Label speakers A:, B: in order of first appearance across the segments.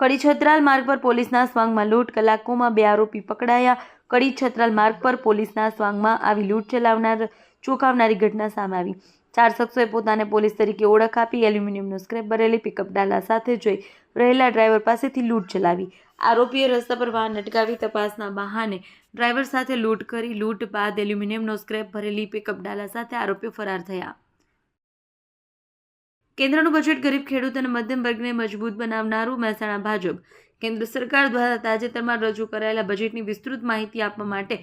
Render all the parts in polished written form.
A: કડી છત્રાલ માર્ગ પર પોલીસના સ્વાંગમાં લૂંટ, કલાકોમાં 2 આરોપી પકડાયા। કડી છત્રાલ માર્ગ પર પોલીસના સ્વાંગમાં આવી લૂંટ ચલાવનાર ચોંકાવનારી ઘટના સામે આવી। 4 શખ્સોએ પોતાને પોલીસ તરીકે ઓળખ આપી એલ્યુમિનિયમનો સ્ક્રેપ ભરેલી પિકઅપ ડાલા સાથે જઈ રહેલા ડ્રાઈવર પાસેથી લૂંટ ચલાવી। આરોપીએ રસ્તા પર વાહન અટકાવી તપાસના બહાને ડ્રાઈવર સાથે લૂંટ કરી। લૂંટ બાદ એલ્યુમિનિયમનો સ્ક્રેપ ભરેલી પિકઅપ ડાલા સાથે આરોપીઓ ફરાર થયા। કેન્દ્રનું બજેટ ગરીબ ખેડૂત અને મધ્યમ વર્ગને મજબૂત બનાવનારું મહેસાણા ભાજપ। કેન્દ્ર સરકાર દ્વારા તાજેતરમાં રજૂ કરાયેલા બજેટની વિસ્તૃત માહિતી આપવા માટે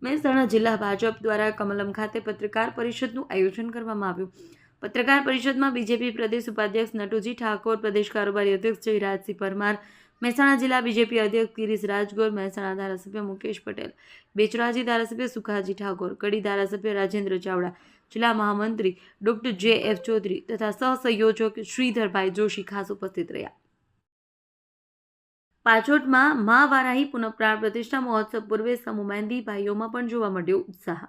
A: મહેસાણા જિલ્લા ભાજપ દ્વારા કમલમ ખાતે પત્રકાર પરિષદનું આયોજન કરવામાં આવ્યું। પત્રકાર પરિષદમાં બીજેપી પ્રદેશ ઉપાધ્યક્ષ નટુજી ઠાકોર, પ્રદેશ કારોબારી અધ્યક્ષ જયરાજસિંહ પરમાર, મહેસાણા જિલ્લા બીજેપી અધ્યક્ષ ગિરીશ રાજગોર, મહેસાણા ધારાસભ્ય મુકેશ પટેલ, બેચરાજી ધારાસભ્ય સુખાજી ઠાકોર, કડી ધારાસભ્ય રાજેન્દ્ર ચાવડા, જિલ્લા મહામંત્રી ડોક્ટર જે.એફ. ચૌધરી તથા સહસંયોજક શ્રીધરભાઈ જોશી ખાસ ઉપસ્થિત રહ્યા। પાછોટમાં મા વારાહી પુનઃપ્રાણ પ્રતિષ્ઠા મહોત્સવ પૂર્વે સમૂહ મહેંદી ભાઈઓમાં પણ જોવા મળ્યો ઉત્સાહ।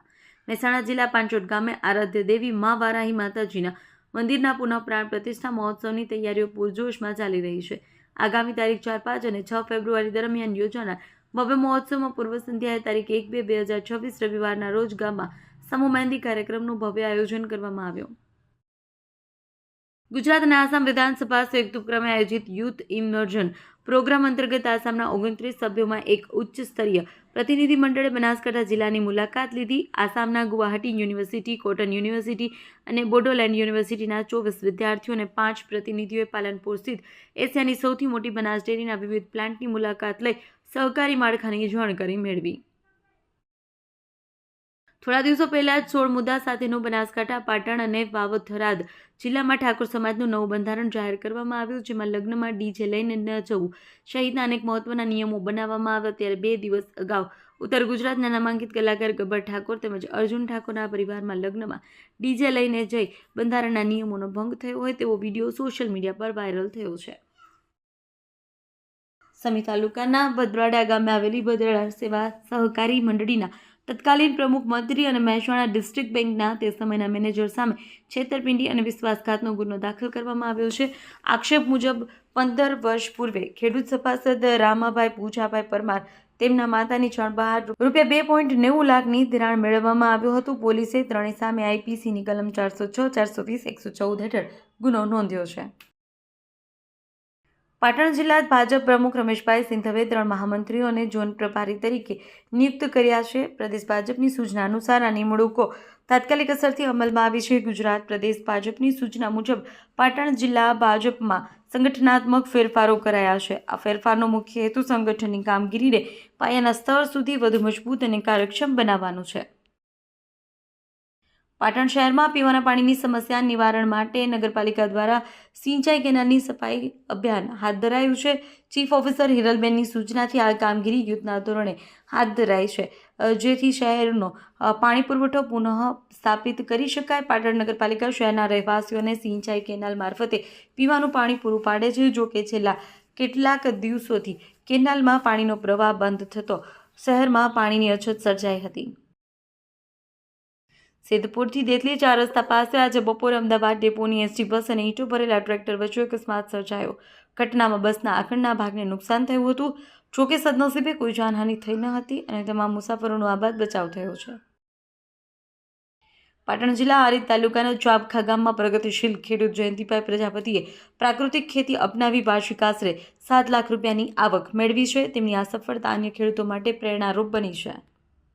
A: મહેસાણા જિલ્લા પાંચોટ ગામે આરાધ્ય દેવી મા વારાહી માતાજીના મંદિરના પુનઃપ્રાણ પ્રતિષ્ઠા મહોત્સવની તૈયારીઓ પૂરજોશમાં ચાલી રહી છે। આગામી તારીખ 4, 5 અને 6 ફેબ્રુઆરી દરમિયાન યોજાનાર ભવ્ય મહોત્સવમાં પૂર્વ સંધ્યાએ તારીખ 1, 2, 2026 રવિવારના રોજ ગામમાં સમૂહ મહેંદી કાર્યક્રમનું ભવ્ય આયોજન કરવામાં આવ્યું। ગુજરાત અને આસામ વિધાનસભા સંયુક્ત ઉપક્રમે આયોજિત યુથ ઇમર્જન પ્રોગ્રામ અંતર્ગત આસામના 29 સભ્યોમાં એક ઉચ્ચ સ્તરીય પ્રતિનિધિ મંડળે બનાસકાંઠા જિલ્લાની મુલાકાત લીધી। આસામના ગુવાહાટી યુનિવર્સિટી, કોટન યુનિવર્સિટી અને બોડોલેન્ડ યુનિવર્સિટીના 24 વિદ્યાર્થીઓ અને 5 પ્રતિનિધિઓએ પાલનપુર સ્થિત એશિયાની સૌથી મોટી બનાસ ડેરીના વિવિધ પ્લાન્ટની મુલાકાત લઈ સહકારી માળખાની જાણકારી મેળવી। થોડા દિવસો પહેલા જ 16 મુદ્દા સાથેનું બનાસકાંઠા, પાટણ અને વાવ-થરાદ જિલ્લામાં ઠાકોર સમાજનું નવું બંધારણ જાહેર કરવામાં આવ્યું, જેમાં લગ્નમાં ડીજે લઈને ન જવું સહિતના અનેક મહત્વના નિયમો બનાવવામાં આવ્યા। ત્યારે 2 દિવસ અગાઉ ઉત્તર ગુજરાતના નામાંકિત કલાકાર ગબ્બર ઠાકોર તેમજ અર્જુન ઠાકોરના પરિવારમાં લગ્નમાં ડીજે લઈને જઈ બંધારણના નિયમોનો ભંગ થયો હોય તેવો વિડીયો સોશિયલ મીડિયા પર વાયરલ થયો છે। સમી તાલુકાના ભદ્રાડા ગામે આવેલી ભદ્રાડા સેવા સહકારી મંડળીના તત્કાલીન પ્રમુખ મંત્રી અને મહેસાણા ડિસ્ટ્રિક્ટ બેંકના તે સમયના મેનેજર સામે છેતરપિંડી અને વિશ્વાસઘાતનો ગુનો દાખલ કરવામાં આવ્યો છે। આક્ષેપ મુજબ 15 વર્ષ પૂર્વે ખેડૂત સભાસદ રામાભાઈ પૂજાભાઈ પરમાર તેમના માતાની જાણ બહાર ₹2.90 લાખની ધિરાણ મેળવવામાં આવ્યું હતું। પોલીસે ત્રણેય સામે આઈપીસીની કલમ 406, 420, 114 હેઠળ ગુનો નોંધ્યો છે। પાટણ જિલ્લા ભાજપ પ્રમુખ રમેશભાઈ સિંધવે 3 મહામંત્રીઓને ઝોન પ્રભારી તરીકે નિયુક્ત કર્યા છે। પ્રદેશ ભાજપની સૂચના અનુસાર આ નિમણૂકો તાત્કાલિક અસરથી અમલમાં આવી છે। ગુજરાત પ્રદેશ ભાજપની સૂચના મુજબ પાટણ જિલ્લા ભાજપમાં સંગઠનાત્મક ફેરફારો કરાયા છે। આ ફેરફારનો મુખ્ય હેતુ સંગઠનની કામગીરીને પાયાના સ્તર સુધી વધુ મજબૂત અને કાર્યક્ષમ બનાવવાનો છે। પાટણ શહેરમાં પીવાના પાણીની સમસ્યા નિવારણ માટે નગરપાલિકા દ્વારા સિંચાઈ કેનાલની સફાઈ અભિયાન હાથ ધરાયું છે। ચીફ ઓફિસર હિરલબેનની સૂચનાથી આ કામગીરી યુદ્ધના ધોરણે હાથ ધરાઈ છે, જેથી શહેરનો પાણી પુરવઠો પુનઃ સ્થાપિત કરી શકાય। પાટણ નગરપાલિકા શહેરના રહેવાસીઓને સિંચાઈ કેનાલ મારફતે પીવાનું પાણી પૂરું પાડે છે। જો કે છેલ્લા કેટલાક દિવસોથી કેનાલમાં પાણીનો પ્રવાહ બંધ થતો શહેરમાં પાણીની અછત સર્જાઈ હતી। સિદ્ધપુરથી દેથલી 4 રસ્તા પાસે આજે બપોરે અમદાવાદ ડેપોની એસટી બસ અને ઈંટો ભરેલા ટ્રેક્ટર વચ્ચે અકસ્માત સર્જાયો। ઘટનામાં બસના આગળના ભાગને નુકસાન થયું હતું। જોકે સદનસીબે કોઈ જાનહાનિ થઈ ન હતી અને તમામ મુસાફરોનો આબાદ બચાવ થયો છે। પાટણ જિલ્લા આરીદ તાલુકાના ચાબખા ગામમાં પ્રગતિશીલ ખેડૂત જયંતિભાઈ પ્રજાપતિએ પ્રાકૃતિક ખેતી અપનાવી વાર્ષિક આશરે ₹7 લાખ ની આવક મેળવી છે। તેમની આ સફળતા અન્ય ખેડૂતો માટે પ્રેરણારૂપ બની છે।